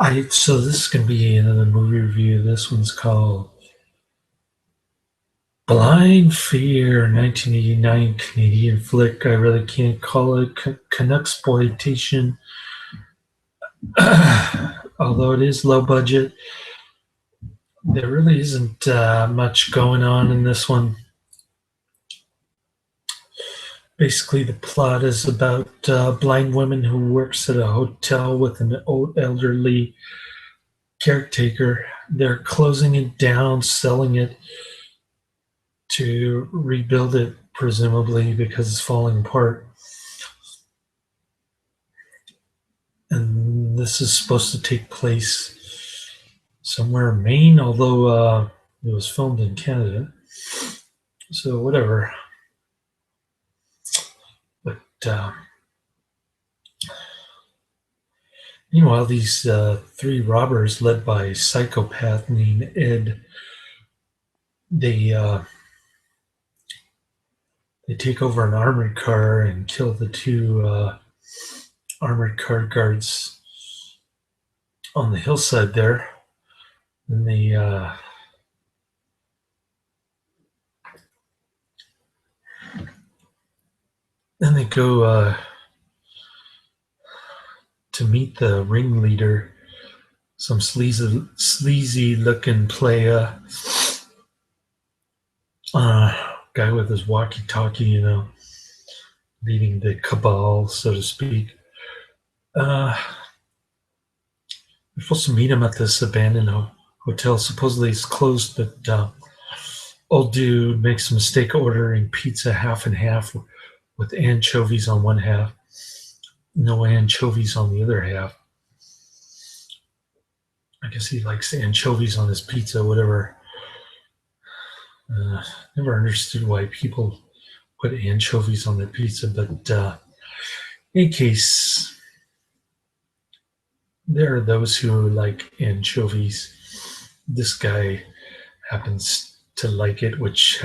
So this is gonna be another movie review. This one's called Blind Fear, 1989 Canadian flick. I really can't call it Canucksploitation, although it is low budget. There really isn't much going on in this one. Basically, the plot is about a blind woman who works at a hotel with an old elderly caretaker. They're closing it down, selling it to rebuild it, presumably because it's falling apart. And this is supposed to take place somewhere in Maine, although it was filmed in Canada. So whatever. But meanwhile, these three robbers, led by a psychopath named Ed, they they take over an armored car and kill the two armored car guards on the hillside there. And they go to meet the ringleader, some sleazy looking playa, guy with his walkie-talkie, leading the cabal, so to speak. We're supposed to meet him at this abandoned hotel. Supposedly it's closed, but old dude makes a mistake ordering pizza half and half with anchovies on one half, no anchovies on the other half. I guess he likes anchovies on his pizza, whatever. Never understood why people put anchovies on their pizza, but in any case, there are those who like anchovies. This guy happens to like it, which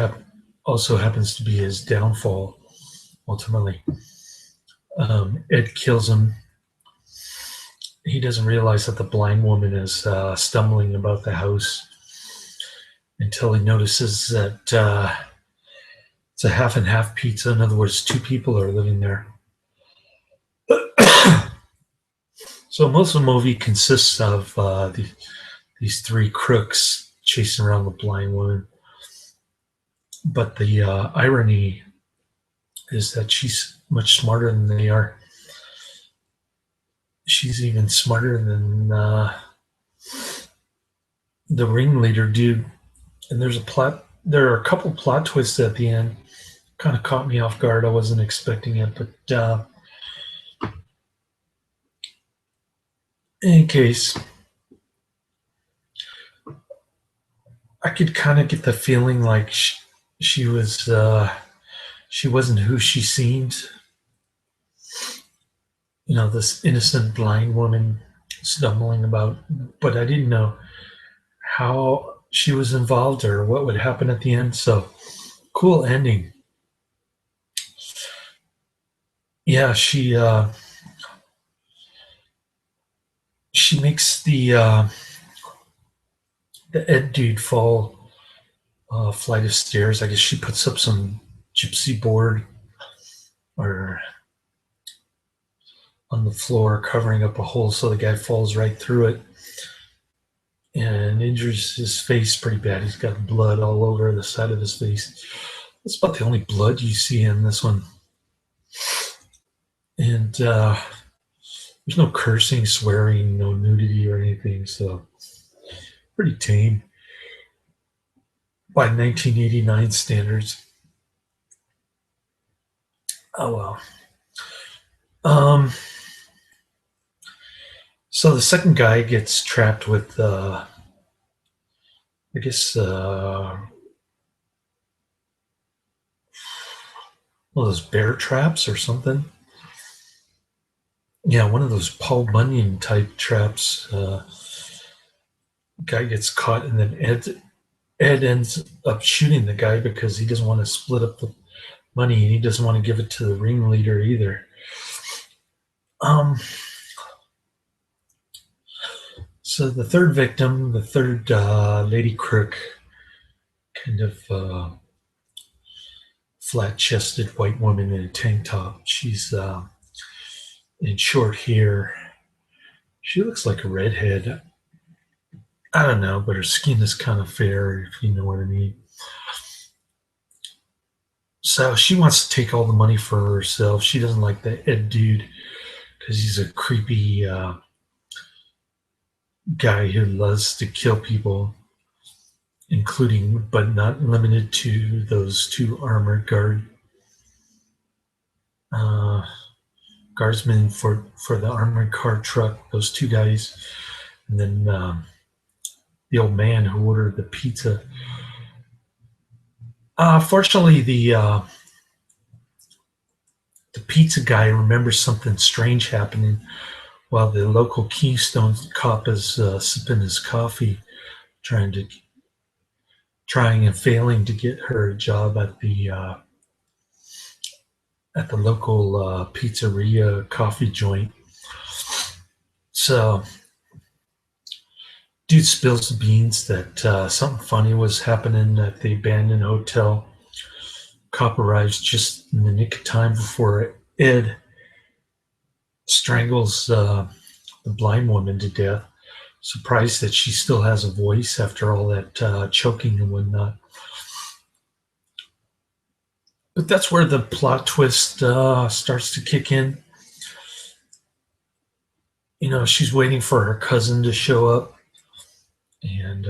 also happens to be his downfall, ultimately. Ed kills him. He doesn't realize that the blind woman is stumbling about the house until he notices that it's a half and half pizza. In other words, two people are living there. So most of the movie consists of these three crooks chasing around the blind woman. But the irony is that she's much smarter than they are. She's even smarter than the ringleader dude. And there are a couple plot twists at the end. Kind of caught me off guard. I wasn't expecting it, but in any case, I could kind of get the feeling like she wasn't who she seemed. This innocent blind woman stumbling about, but I didn't know how she was involved or what would happen at the end. So cool ending. Yeah, she makes the Ed dude fall a flight of stairs. I guess she puts up some gypsy board or on the floor, covering up a hole so the guy falls right through it and injures his face pretty bad. He's got blood all over the side of his face. That's about the only blood you see in this one. And there's no cursing, swearing, no nudity or anything, so pretty tame by 1989 standards. Oh well. So the second guy gets trapped with, I guess, one of those bear traps or something. Yeah, one of those Paul Bunyan type traps. Guy gets caught, and then Ed ends up shooting the guy because he doesn't want to split up the money, and he doesn't want to give it to the ringleader either. So the third victim, the third Lady Crook, kind of flat-chested white woman in a tank top. She's in short hair. She looks like a redhead. I don't know, but her skin is kind of fair, if you know what I mean. So she wants to take all the money for herself. She doesn't like the Ed dude because he's a creepy guy who loves to kill people, including but not limited to those two armored uh, guardsmen for the armored car truck. Those two guys, and then the old man who ordered the pizza. Fortunately, the pizza guy remembers something strange happening while the local Keystone cop is sipping his coffee, trying to trying and failing to get her a job at the local pizzeria coffee joint. So, dude spills the beans that something funny was happening at the abandoned hotel. Cop arrives just in the nick of time before Ed strangles the blind woman to death, surprised that she still has a voice after all that choking and whatnot. But that's where the plot twist starts to kick in. You know, she's waiting for her cousin to show up, and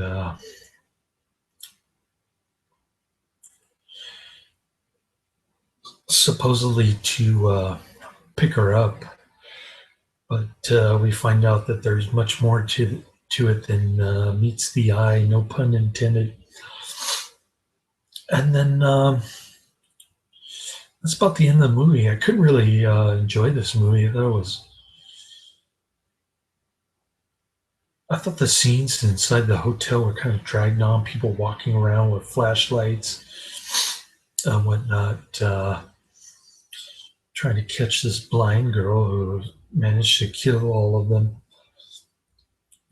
supposedly to pick her up. But we find out that there's much more to it than meets the eye, no pun intended. And then that's about the end of the movie. I couldn't really enjoy this movie. I thought the scenes inside the hotel were kind of dragged on. People walking around with flashlights and whatnot, trying to catch this blind girl who managed to kill all of them,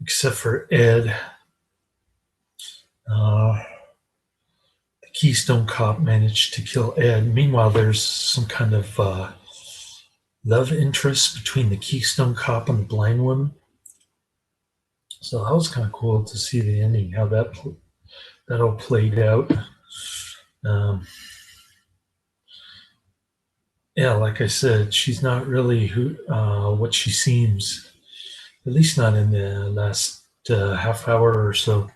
except for Ed. The Keystone cop managed to kill Ed. Meanwhile, there's some kind of love interest between the Keystone cop and the blind woman. So that was kind of cool to see the ending, how that all played out. Um, yeah, like I said, she's not really what she seems. At least not in the last half hour or so.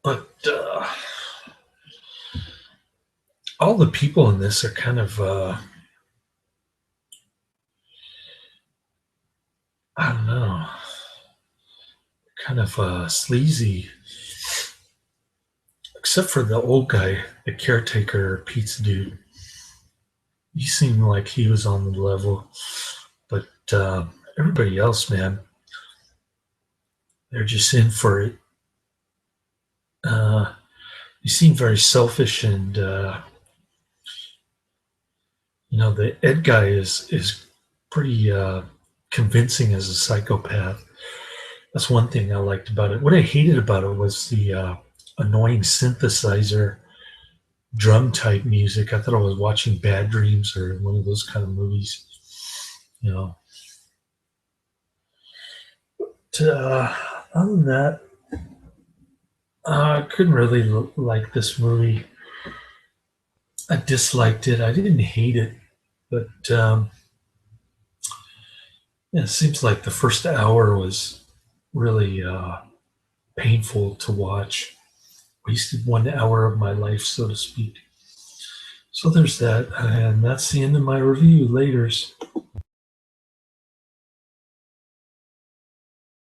But all the people in this are kind of I don't know, kind of sleazy, except for the old guy, the caretaker pizza dude. He seemed like he was on the level, but everybody else, man, they're just in for it. He seemed very selfish, and the Ed guy is pretty convincing as a psychopath. That's one thing I liked about it. What I hated about it was the annoying synthesizer drum type music. I thought I was watching Bad Dreams or one of those kind of movies. You know. Other than that, I couldn't really like this movie. I disliked it. I didn't hate it, but yeah, it seems like the first hour was really painful to watch. Wasted 1 hour of my life, so to speak. So there's that, and that's the end of my review. Laters.